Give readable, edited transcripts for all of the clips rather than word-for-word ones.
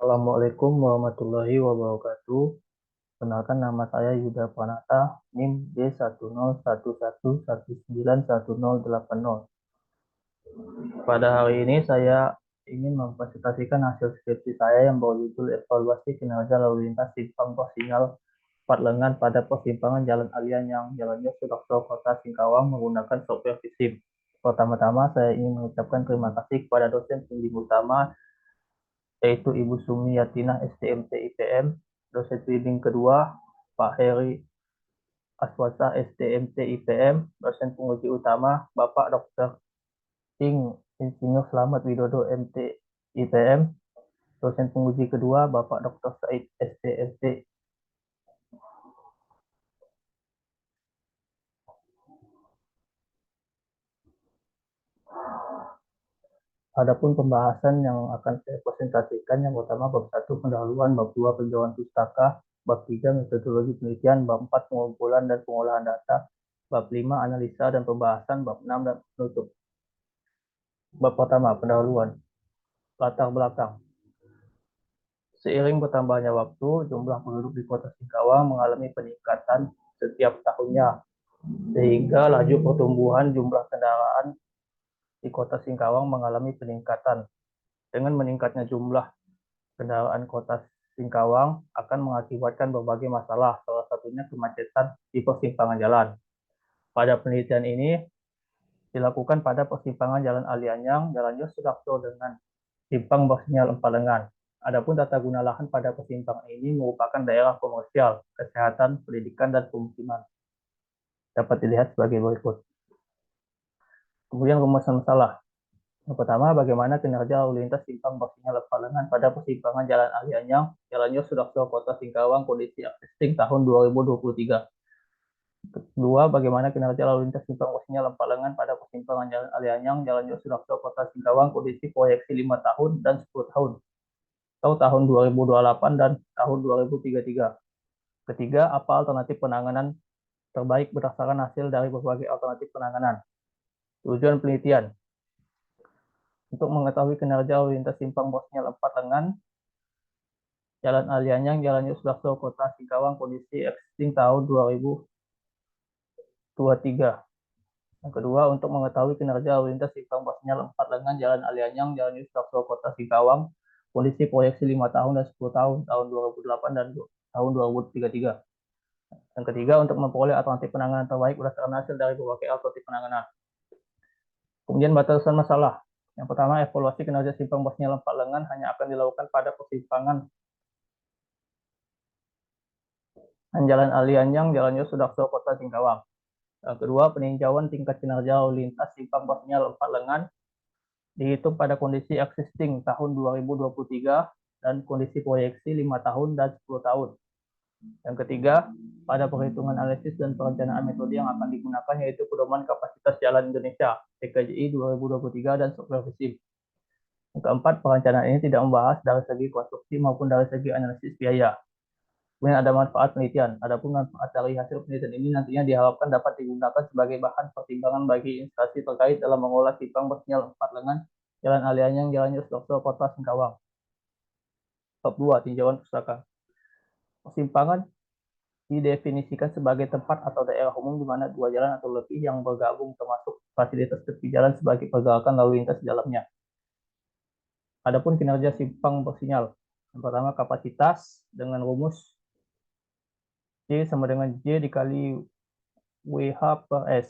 Assalamualaikum warahmatullahi wabarakatuh. Kenalkan nama saya Yuda Pranata, NIM D10111191080. Pada hari ini saya ingin mempresentasikan hasil skripsi saya yang berjudul Evaluasi Kinerja Lalu Lintas Simpang Persinyal 4 Lengan pada Persimpangan Jalan Alian yang jalannya Sudarso Kota Singkawang menggunakan software VISIM. Pertama-tama saya ingin mengucapkan terima kasih kepada dosen pembimbing utama yaitu Ibu Sumi Yatinah STMT IPM, dosen pembimbing kedua Pak Heri Aswata STMT IPM, dosen penguji utama Bapak Dr. Ing Insinyur Slamet Widodo MT IPM, dosen penguji kedua Bapak Dr. Said STMT. Adapun pembahasan yang akan saya presentasikan, yang pertama bab 1 pendahuluan, bab 2 penjauhan pustaka, bab 3 metodologi penelitian, bab 4 pengumpulan dan pengolahan data, bab 5 analisa dan pembahasan, bab 6 dan penutup. Bab pertama pendahuluan, latar belakang. Seiring bertambahnya waktu, jumlah penduduk di Kota Singkawang mengalami peningkatan setiap tahunnya, sehingga laju pertumbuhan jumlah kendaraan di Kota Singkawang mengalami peningkatan. Dengan meningkatnya jumlah kendaraan Kota Singkawang akan mengakibatkan berbagai masalah, salah satunya kemacetan di persimpangan jalan. Pada penelitian ini dilakukan pada persimpangan Jalan Alianyang, Jalan Yos Sudarso dengan simpang bersinyal 4 lengan. Adapun tata guna lahan pada persimpangan ini merupakan daerah komersial, kesehatan, pendidikan, dan pemukiman. Dapat dilihat sebagai berikut. Kemudian rumusan masalah. Yang pertama, bagaimana kinerja lalu lintas simpang bersinyal 4 lengan pada persimpangan Jalan Alianyang, Jalan Yos Sudarso, Kota Singkawang, kondisi existing tahun 2023. Kedua, bagaimana kinerja lalu lintas simpang bersinyal 4 lengan pada persimpangan Jalan Alianyang, Jalan Yos Sudarso, Kota Singkawang, kondisi proyeksi 5 tahun dan 10 tahun. Atau tahun 2028 dan tahun 2033. Ketiga, apa alternatif penanganan terbaik berdasarkan hasil dari berbagai alternatif penanganan. Tujuan penelitian. Untuk mengetahui kinerja lalu lintas simpang bersinyal 4 lengan, Jalan Alianyang, Jalan Yus Sudarso, Kota Singkawang, kondisi existing tahun 2023. Yang kedua, untuk mengetahui kinerja lalu lintas simpang bersinyal 4 lengan, Jalan Alianyang, Jalan Yus Sudarso, Kota Singkawang, kondisi proyeksi 5 tahun dan 10 tahun, tahun 2008 dan tahun 2033. Yang ketiga, untuk memperoleh alternatif penanganan terbaik berdasarkan hasil dari berbagai alternatif penanganan. Kemudian batasan masalah. Yang pertama, evaluasi kinerja simpang bersinyal 4 lengan hanya akan dilakukan pada persimpangan Jalan Alianyang, Jalan Yos Sudarso, Kota Singkawang. Yang kedua, peninjauan tingkat kinerja lalu lintas simpang bersinyal 4 lengan dihitung pada kondisi existing tahun 2023 dan kondisi proyeksi 5 tahun dan 10 tahun. Yang ketiga, pada perhitungan analisis dan perencanaan metode yang akan digunakan yaitu pedoman kapasitas jalan Indonesia (PKJI 2023) dan software VISIM. Yang keempat, perencanaan ini tidak membahas dari segi konstruksi maupun dari segi analisis biaya. Kemudian ada manfaat penelitian. Adapun manfaat dari hasil penelitian ini nantinya diharapkan dapat digunakan sebagai bahan pertimbangan bagi instansi terkait dalam mengolah simpang bersinyal 4 lengan Jalan Alianyang, Jalan Yus Sudarso, Kota Singkawang. Bab 2, tinjauan pustaka. Persimpangan didefinisikan sebagai tempat atau daerah umum di mana dua jalan atau lebih yang bergabung termasuk fasilitas tepi jalan sebagai pergerakan lalu lintas di dalamnya. Adapun kinerja simpang bersinyal. Yang pertama, kapasitas dengan rumus J sama dengan J dikali WH per S.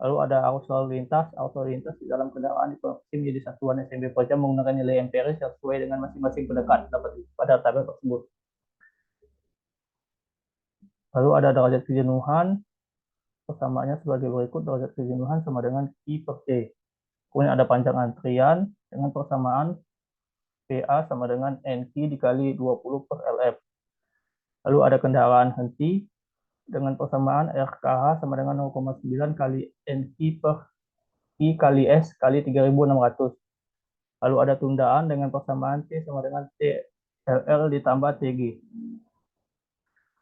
Lalu ada arus lalu lintas. Arus lalu lintas di dalam kendaraan dikonversi menjadi satuan SMB per jam menggunakan nilai empiris sesuai dengan masing-masing pendekat dapat pada tabel tersebut. Lalu ada derajat kejenuhan. Persamaannya sebagai berikut, derajat kejenuhan sama dengan I per T. Kemudian ada panjang antrian dengan persamaan PA sama dengan NQ dikali 20 per LF. Lalu ada kendaraan henti dengan persamaan RKH sama dengan 0,9 kali NQ per I kali S kali 3600. Lalu ada tundaan dengan persamaan T sama dengan TLL ditambah TG.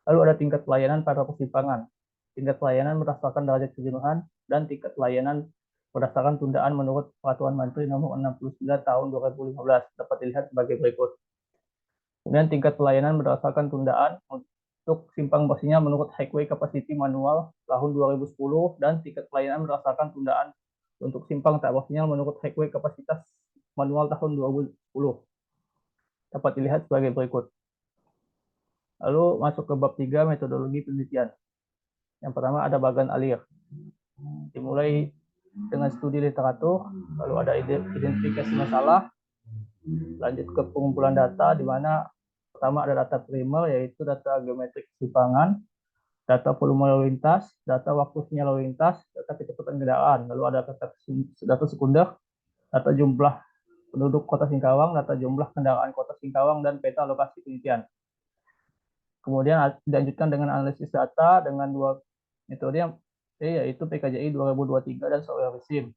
Lalu ada tingkat pelayanan pada persimpangan. Tingkat pelayanan berdasarkan derajat kejenuhan dan tingkat pelayanan berdasarkan tundaan menurut Peraturan Menteri Nomor 69 Tahun 2015 dapat dilihat sebagai berikut. Kemudian tingkat pelayanan berdasarkan tundaan untuk simpang bersihnya menurut highway capacity manual tahun 2010 dan tingkat pelayanan berdasarkan tundaan untuk simpang tak bersihnya menurut highway kapasitas manual tahun 2010 dapat dilihat sebagai berikut. Lalu masuk ke bab 3 metodologi penelitian. Yang pertama ada bagan alir. Dimulai dengan studi literatur, lalu ada identifikasi masalah, lanjut ke pengumpulan data di mana pertama ada data primer yaitu data geometrik simpangan, data volume lalu lintas, data waktu sinyal lalu lintas, data kecepatan kendaraan, lalu ada data sekunder, data jumlah penduduk kota Singkawang, data jumlah kendaraan kota Singkawang, dan peta lokasi penelitian. Kemudian dilanjutkan dengan analisis data dengan dua metode yaitu PKJI 2023 dan software SIM.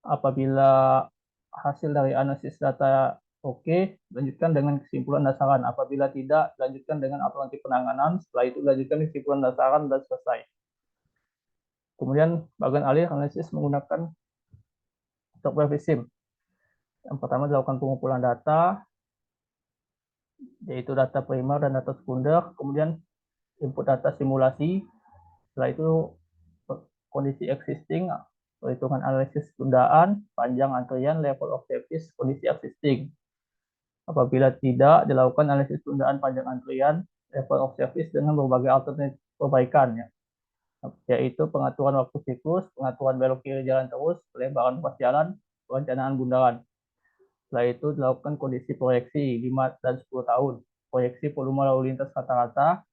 Apabila hasil dari analisis data oke, lanjutkan dengan kesimpulan dasaran. Apabila tidak, lanjutkan dengan alternatif penanganan. Setelah itu, lanjutkan kesimpulan dasaran dan selesai. Kemudian, bagian alir analisis menggunakan software SIM. Yang pertama, dilakukan pengumpulan data, yaitu data primer dan data sekunder. Kemudian, input data simulasi. Setelah itu, kondisi existing, perhitungan analisis tundaan, panjang antrian, level of service, kondisi existing. Apabila tidak, dilakukan analisis tundaan panjang antrian, level of service dengan berbagai alternatif perbaikan, yaitu pengaturan waktu siklus, pengaturan belok kiri jalan terus, pelebaran ruas jalan, perencanaan bundaran. Setelah itu dilakukan kondisi proyeksi 5 dan 10 tahun, proyeksi volume lalu lintas rata-rata,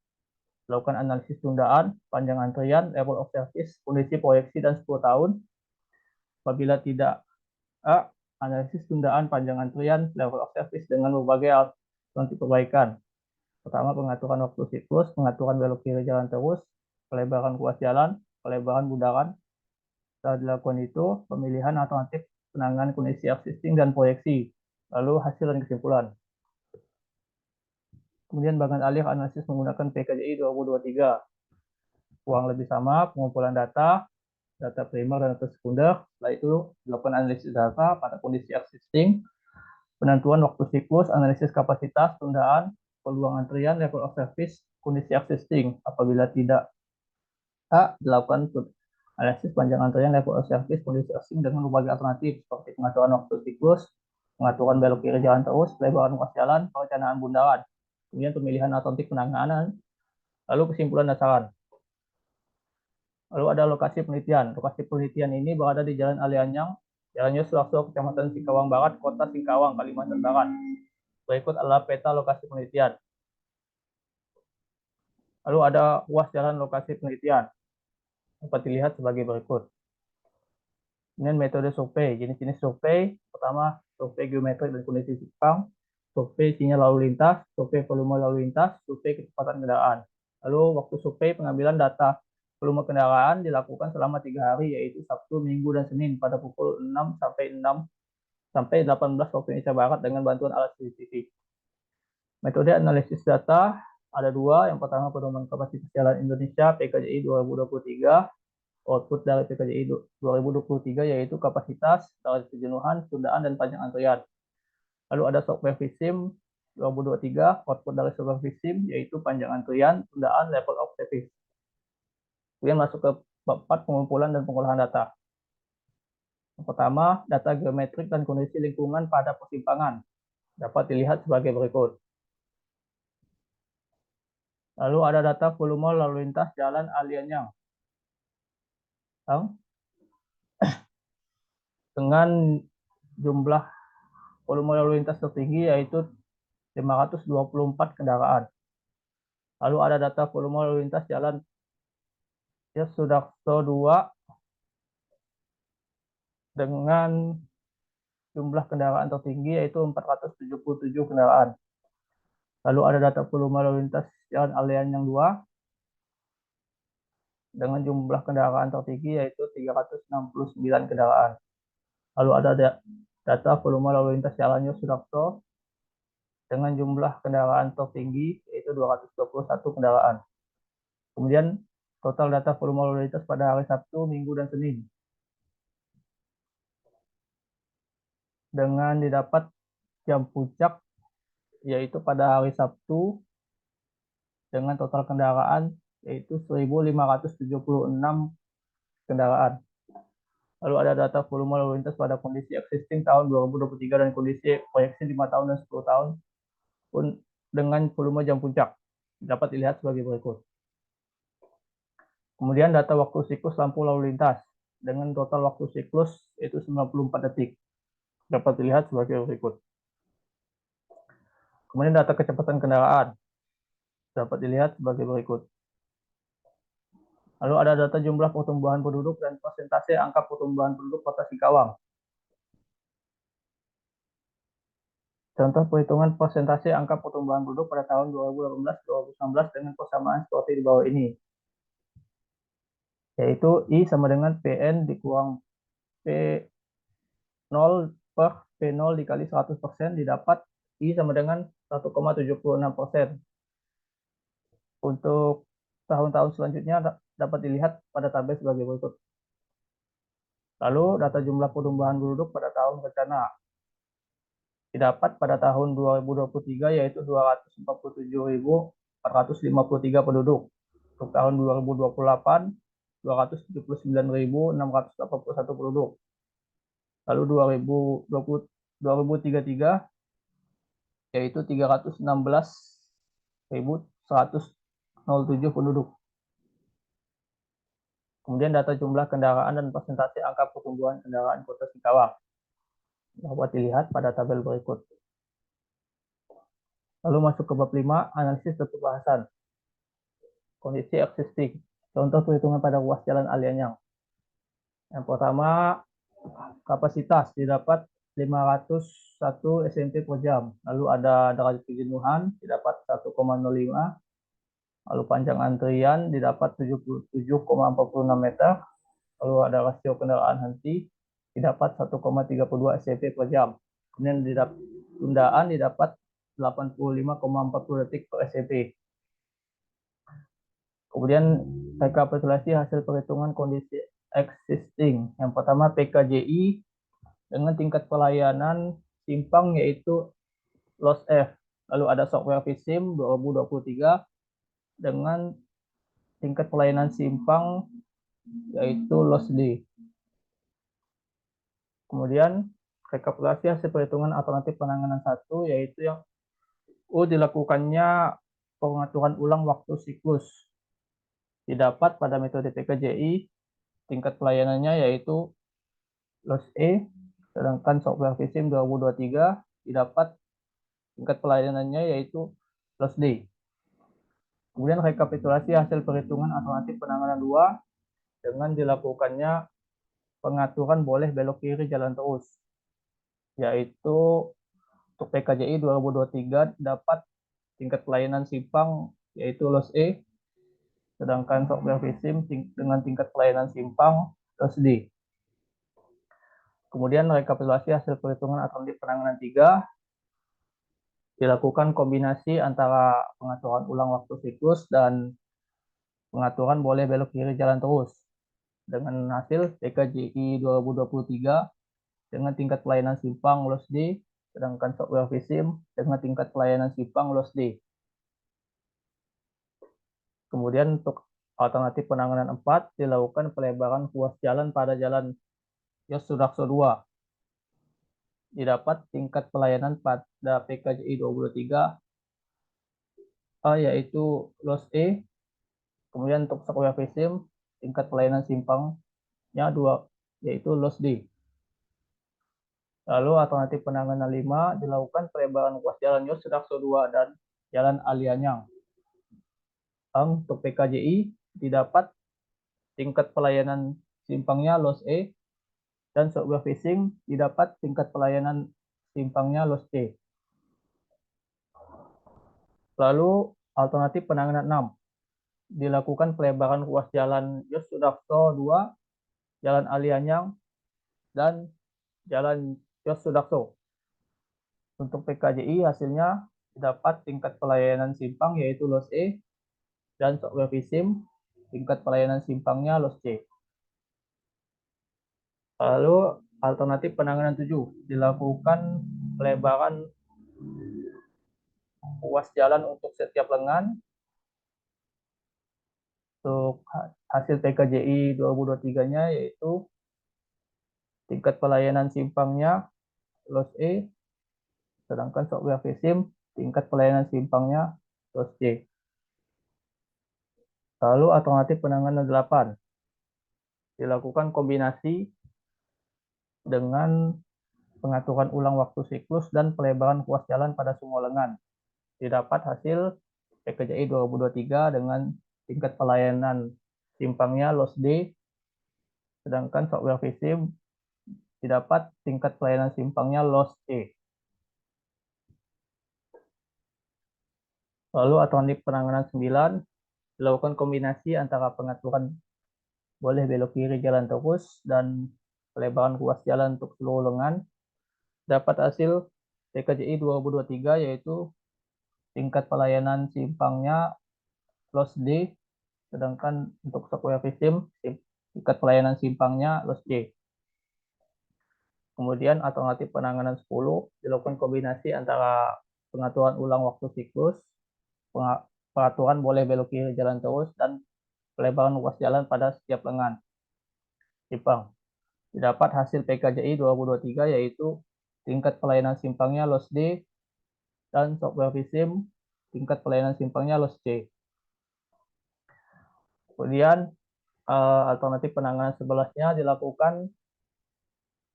dilakukan analisis tundaan, panjang antrian, level of service, kondisi proyeksi dan 10 tahun. Apabila tidak, analisis tundaan panjang antrian, level of service dengan berbagai alternatif perbaikan. Pertama, pengaturan waktu siklus, pengaturan belok kiri jalan terus, pelebaran ruas jalan, pelebaran bundaran. Setelah dilakukan itu, pemilihan alternatif penanganan kondisi existing dan proyeksi, lalu hasil dan kesimpulan. Kemudian bagian alir analisis menggunakan PKJI 2023. Uang lebih sama, pengumpulan data, data primer dan data sekunder. Setelah itu dilakukan analisis data pada kondisi existing, penentuan waktu siklus, analisis kapasitas, tundaan, peluang antrian, level of service, kondisi existing. Apabila tidak, dilakukan analisis panjang antrian, level of service, kondisi existing dengan berbagai alternatif seperti pengaturan waktu siklus, pengaturan belok kiri jalan terus, pelebaran ruas jalan, perencanaan bundaran. Kemudian pemilihan alternatif penanganan, lalu kesimpulan dasaran. Lalu ada lokasi penelitian. Lokasi penelitian ini berada di Jalan Alianyang, Jalan Yosuarso, Kecamatan Singkawang Barat, Kota Singkawang, Kalimantan Barat. Berikut adalah peta lokasi penelitian. Lalu ada ruas jalan lokasi penelitian. Dapat dilihat sebagai berikut. Ini metode survei. Jenis-jenis survei. Pertama, survei geometrik dan kondisi simpang, survei sinyal lalu lintas, survei volume lalu lintas, survei kecepatan kendaraan. Lalu waktu survei pengambilan data volume kendaraan dilakukan selama 3 hari, yaitu Sabtu, Minggu, dan Senin pada pukul 6 sampai 18 waktu Indonesia Barat dengan bantuan alat CCTV. Metode analisis data ada dua. Yang pertama, pedoman kapasitas jalan Indonesia PKJI 2023. Output dari PKJI 2023 yaitu kapasitas, tarif kejenuhan, tundaan, dan panjang antrian. Lalu ada software VSIM 2023, output dari software VSIM yaitu panjang antrian, tundaan, level of service. Kemudian masuk ke bab 4, pengumpulan dan pengolahan data. Yang pertama, data geometrik dan kondisi lingkungan pada persimpangan. Dapat dilihat sebagai berikut. Lalu ada data volume lalu lintas jalan Alianyang dengan jumlah volume lalu lintas tertinggi yaitu 524 kendaraan. Lalu ada data volume lalu lintas jalan Yosudarso 2 dengan jumlah kendaraan tertinggi yaitu 477 kendaraan. Lalu ada data volume lalu lintas jalan Alianyang 2 dengan jumlah kendaraan tertinggi yaitu 369 kendaraan. Lalu ada data volume lalu lintas jalan Yosudarso dengan jumlah kendaraan tertinggi yaitu 221 kendaraan. Kemudian total data volume lalu lintas pada hari Sabtu, Minggu, dan Senin. Dengan didapat jam puncak yaitu pada hari Sabtu dengan total kendaraan yaitu 1.576 kendaraan. Lalu ada data volume lalu lintas pada kondisi existing tahun 2023 dan kondisi proyeksi 5 tahun dan 10 tahun pun dengan volume jam puncak. Dapat dilihat sebagai berikut. Kemudian data waktu siklus lampu lalu lintas dengan total waktu siklus yaitu 94 detik. Dapat dilihat sebagai berikut. Kemudian data kecepatan kendaraan dapat dilihat sebagai berikut. Lalu ada data jumlah pertumbuhan penduduk dan persentase angka pertumbuhan penduduk Kota Singkawang. Contoh perhitungan persentase angka pertumbuhan penduduk pada tahun 2018-2019 dengan persamaan seperti di bawah ini. Yaitu I sama dengan PN dikurang P0 per P0 dikali 100% didapat I sama dengan 1,76%. Untuk tahun-tahun selanjutnya dapat dilihat pada tabel sebagai berikut. Lalu data jumlah pertumbuhan penduduk pada tahun rencana didapat pada tahun 2023 yaitu 247.453 penduduk. Untuk tahun 2028 279.681 penduduk. Lalu 2033 yaitu 316.107 penduduk. Kemudian data jumlah kendaraan dan persentase angka pertumbuhan kendaraan Kota Singkawang dapat dilihat pada tabel berikut. Lalu masuk ke bab 5, analisis dan pembahasan. Kondisi existing. Contoh perhitungan pada ruas jalan Alianyang. Yang pertama, kapasitas didapat 501 SMP per jam. Lalu ada derajat kejenuhan didapat 1,05. Lalu panjang antrian didapat 77,46 meter. Lalu ada rasio kendaraan henti didapat 1,32 SMP per jam. Kemudian tundaan didapat 85,40 detik per SMP. Kemudian rekapitulasi hasil perhitungan kondisi existing. Yang pertama PKJI dengan tingkat pelayanan simpang yaitu loss F. Lalu ada software VSIM 2023 dengan tingkat pelayanan simpang yaitu loss D. Kemudian rekapitulasi hasil perhitungan alternatif penanganan 1 yaitu yang dilakukannya pengaturan ulang waktu siklus. Didapat pada metode PKJI tingkat pelayanannya yaitu loss E, sedangkan software VSIM 2023 didapat tingkat pelayanannya yaitu loss D. Kemudian rekapitulasi hasil perhitungan alternatif penanganan 2 dengan dilakukannya pengaturan boleh belok kiri jalan terus, yaitu untuk PKJI 2023 dapat tingkat pelayanan simpang yaitu loss E, sedangkan software VSIM dengan tingkat pelayanan simpang loss D. Kemudian rekapitulasi hasil perhitungan alternatif penanganan 3 dilakukan kombinasi antara pengaturan ulang waktu siklus dan pengaturan boleh belok kiri jalan terus dengan hasil PKJI 2023 dengan tingkat pelayanan simpang loss D, sedangkan software VSIM dengan tingkat pelayanan simpang loss D. Kemudian untuk alternatif penanganan 4 dilakukan pelebaran ruas jalan pada jalan Yos Sudarso 2. Didapat tingkat pelayanan pada PKJI 2023 yaitu loss E. Kemudian untuk software VSIM tingkat pelayanan simpangnya 2 yaitu loss D. Lalu alternatif penanganan 5 dilakukan pelebaran ruas jalan Yos Sudarso 2 dan jalan Alianyang. Untuk PKJI didapat tingkat pelayanan simpangnya loss E dan software VSIM didapat tingkat pelayanan simpangnya loss C. Lalu alternatif penanganan 6 dilakukan pelebaran ruas jalan Yos Sudarso 2, jalan Alianyang dan jalan Yos Sudarso. Untuk PKJI hasilnya didapat tingkat pelayanan simpang yaitu loss E dan software VSIM tingkat pelayanan simpangnya loss C. Lalu alternatif penanganan 7 dilakukan pelebaran ruas jalan untuk setiap lengan. Untuk hasil PKJI 2023-nya yaitu tingkat pelayanan simpangnya LOS E, sedangkan software VSIM tingkat pelayanan simpangnya LOS C. Lalu alternatif penanganan 8, dilakukan kombinasi dengan pengaturan ulang waktu siklus dan pelebaran ruas jalan pada semua lengan. Didapat hasil PKJI 2023 dengan tingkat pelayanan simpangnya LOS D, sedangkan software VSIM didapat tingkat pelayanan simpangnya LOS E. Lalu alternatif penanganan 9, dilakukan kombinasi antara pengaturan boleh belok kiri jalan terus dan pelebaran ruas jalan untuk seluruh lengan. Dapat hasil PKJI 2023 yaitu tingkat pelayanan simpangnya LOS D, sedangkan untuk software VSIM tingkat pelayanan simpangnya LOS C. Kemudian alternatif penanganan 10, dilakukan kombinasi antara pengaturan ulang waktu siklus, peraturan boleh belok kiri jalan terus, dan pelebaran ruas jalan pada setiap lengan simpang. Didapat hasil PKJI 2023 yaitu tingkat pelayanan simpangnya LOS D dan software VSIM tingkat pelayanan simpangnya LOS C. Kemudian alternatif penanganan 11-nya dilakukan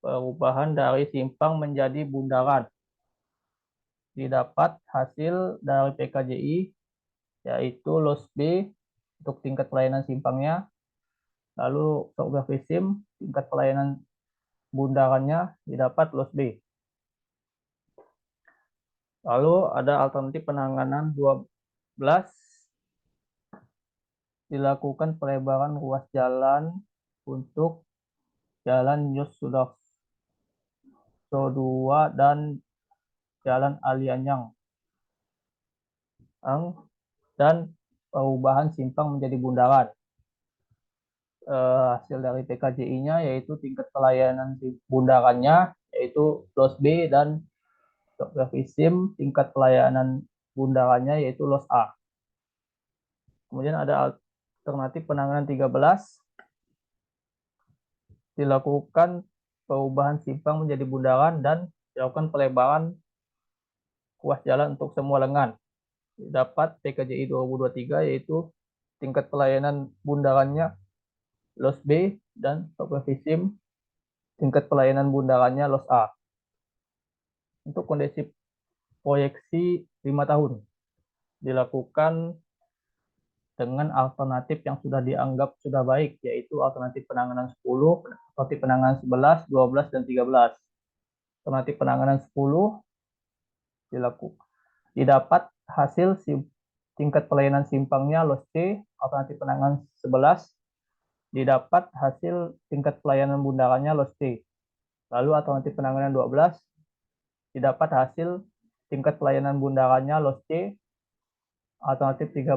perubahan dari simpang menjadi bundaran. Didapat hasil dari PKJI yaitu LOS B untuk tingkat pelayanan simpangnya, lalu software VSIM tingkat pelayanan bundarannya didapat LOS B. Lalu ada alternatif penanganan 12, dilakukan pelebaran ruas jalan untuk Jalan Yos Sudarso 2 dan Jalan Alianyang, dan perubahan simpang menjadi bundaran. Hasil dari PKJI-nya yaitu tingkat pelayanan bundarannya yaitu LOS B dan software VSIM tingkat pelayanan bundarannya yaitu LOS A. Kemudian ada alternatif penanganan 13, dilakukan perubahan simpang menjadi bundaran dan dilakukan pelebaran ruas jalan untuk semua lengan. Dapat PKJI 2023 yaitu tingkat pelayanan bundarannya LOS B dan software VSIM tingkat pelayanan bundarannya LOS A. Untuk kondisi proyeksi 5 tahun dilakukan dengan alternatif yang sudah dianggap sudah baik, yaitu alternatif penanganan 10, alternatif penanganan 11, 12, dan 13. Alternatif penanganan 10 didapat hasil tingkat pelayanan simpangnya LOS C. Alternatif penanganan 11 didapat hasil tingkat pelayanan bundarannya LOS C. Lalu alternatif penanganan 12 didapat hasil tingkat pelayanan bundarannya LOS C. Alternatif 13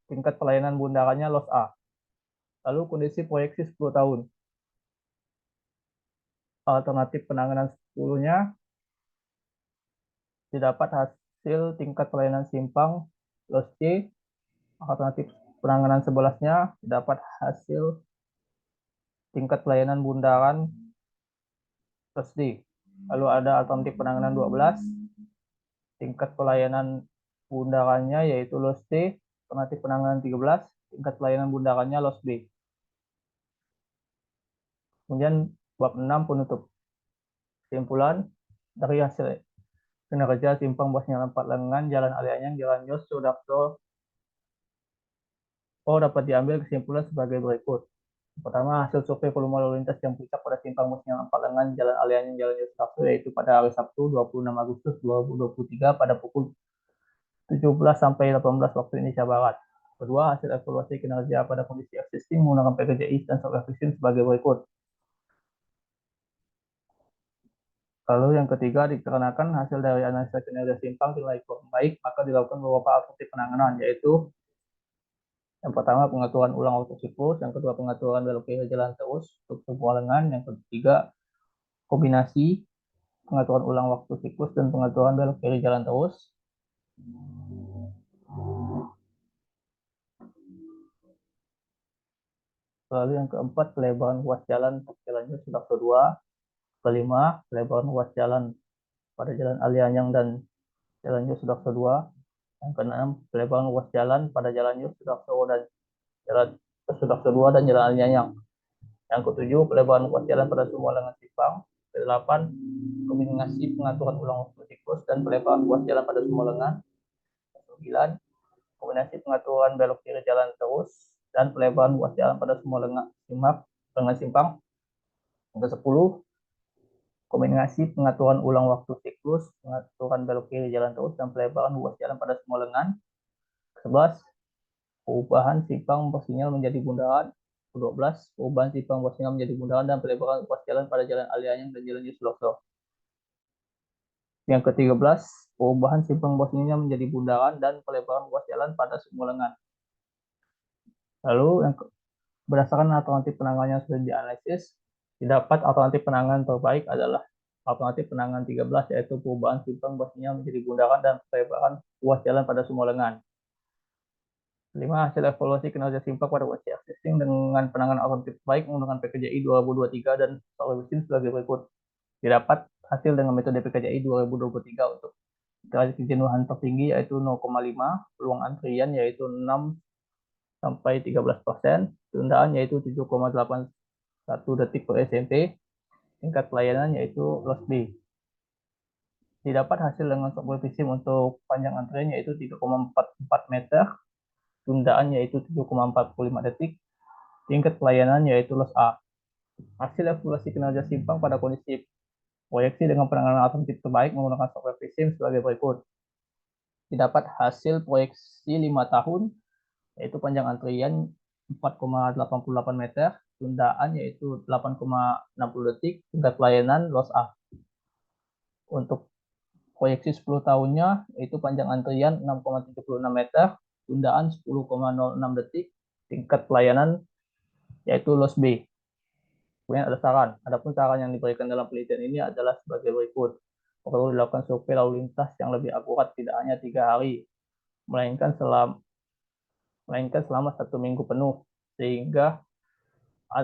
tingkat pelayanan bundarannya LOS A. Lalu kondisi proyeksi 10 tahun. Alternatif penanganan 10-nya didapat hasil tingkat pelayanan simpang LOS C. Alternatif penanganan 11-nya didapat hasil tingkat pelayanan bundaran LOS D. Lalu ada alternatif penanganan 12, tingkat pelayanan bundarannya yaitu LOS C. Alternatif penanganan 13, tingkat pelayanan bundarannya LOS B. Kemudian bab 6 penutup. Kesimpulan dari hasil kinerja simpang bos jalan 4 lengan, Jalan Alianyang, Jalan Yos Sudarso dapat diambil kesimpulan sebagai berikut. Pertama, hasil survei volume lalu lintas yang puncak pada simpang bos jalan 4 lengan, Jalan Alianyang, Jalan Yos Sudarso yaitu pada hari Sabtu 26 Agustus 2023 pada pukul 17 sampai 18 waktu Indonesia Barat. Kedua, hasil evaluasi kinerja pada kondisi existing menggunakan PKJI dan software VSIM sebagai berikut. Lalu yang ketiga, dikarenakan hasil dari analisa kinerja simpang dinilai kurang baik, maka dilakukan beberapa alternatif penanganan, yaitu yang pertama pengaturan ulang waktu siklus, yang kedua pengaturan belok kiri jalan terus untuk sebuah lengan, yang ketiga kombinasi pengaturan ulang waktu siklus dan pengaturan belok kiri jalan terus, Lalu yang keempat, pelebaran ruas jalan untuk jalan Yos Sudarso 2. Kelima, pelebaran ruas jalan pada Jalan Ali Anyang dan Jalan Yos Sudarso 2. Yang keenam, pelebaran ruas jalan pada Jalan Yos Sudarso dan Jalan Sudarso 2 dan Jalan Ali Anyang. Yang ketujuh, pelebaran ruas jalan pada semua lengan simpang. Kedelapan, kombinasi pengaturan ulang waktu tikus dan pelebaran ruas jalan pada semua lengan. Sembilan, kombinasi pengaturan belok kiri jalan terus dan pelebaran ruas jalan pada semua lengan simpang. Yang ke-10, kombinasi pengaturan ulang waktu siklus, pengaturan belok kiri jalan terus dan pelebaran ruas jalan pada semua lengan. 11, perubahan simpang bersinyal menjadi bundaran. 12, perubahan simpang bersinyal menjadi bundaran dan pelebaran ruas jalan pada Jalan Ali Anyang dan Jalan Yusuf. Yang ke-13, perubahan simpang bersinyal menjadi bundaran dan pelebaran ruas jalan pada semua lengan. Lalu berdasarkan alternatif penanganan yang sudah dianalisis, didapat alternatif penanganan terbaik adalah alternatif penanganan 13, yaitu perubahan simpang bersinyal menjadi bundaran dan pelebaran ruas jalan pada semua lengan. 5. Hasil evaluasi kinerja simpang pada USI Existing dengan penanganan alternatif baik menggunakan PKJI 2023 dan solusi sebagai berikut. Didapat hasil dengan metode PKJI 2023 untuk derajat kejenuhan tertinggi yaitu 0,5, peluang antrian yaitu 6 sampai 13%, tundaan yaitu 7,81 detik per SMP, tingkat pelayanan yaitu loss B. Didapat hasil dengan software PISIM untuk panjang antrian yaitu 3,44 meter, tundaan yaitu 7,45 detik, tingkat pelayanan yaitu loss A. Hasil evaluasi kinerja simpang pada kondisi proyeksi dengan penanganan alternatif terbaik menggunakan software PISIM sebagai berikut. Didapat hasil proyeksi 5 tahun, yaitu panjang antrian 4,88 meter, tundaan yaitu 8,60 detik, tingkat pelayanan loss A. Untuk proyeksi 10 tahunnya, yaitu panjang antrian 6,76 meter, tundaan 10,06 detik, tingkat pelayanan yaitu loss B. Kemudian ada saran. Adapun saran yang diberikan dalam penelitian ini adalah sebagai berikut. Perlu dilakukan survei lalu lintas yang lebih akurat tidak hanya 3 hari, melainkan selama 1 minggu penuh, sehingga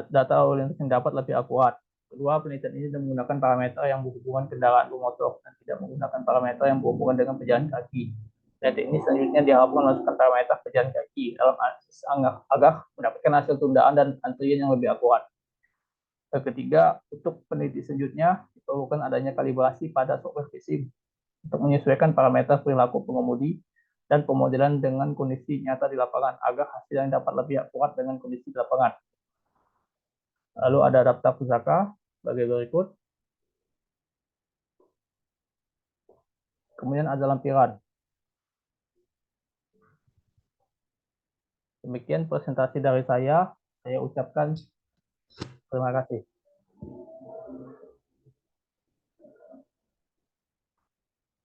data lalu lintas yang dapat lebih akurat. Kedua, penelitian ini menggunakan parameter yang berhubungan kendaraan bermotor dan tidak menggunakan parameter yang berhubungan dengan pejalan kaki. Penelitian ini selanjutnya diharapkan memasukkan parameter pejalan kaki dalam analisis agar mendapatkan hasil tundaan dan antrian yang lebih akurat. Ketiga, untuk penelitian selanjutnya diperlukan adanya kalibrasi pada software PISIM untuk menyesuaikan parameter perilaku pengemudi dan pemodelan dengan kondisi nyata di lapangan agar hasil yang dapat lebih akurat dengan kondisi di lapangan. Lalu ada daftar pusaka sebagai berikut. Kemudian ada lampiran. Demikian presentasi dari saya. Saya ucapkan terima kasih.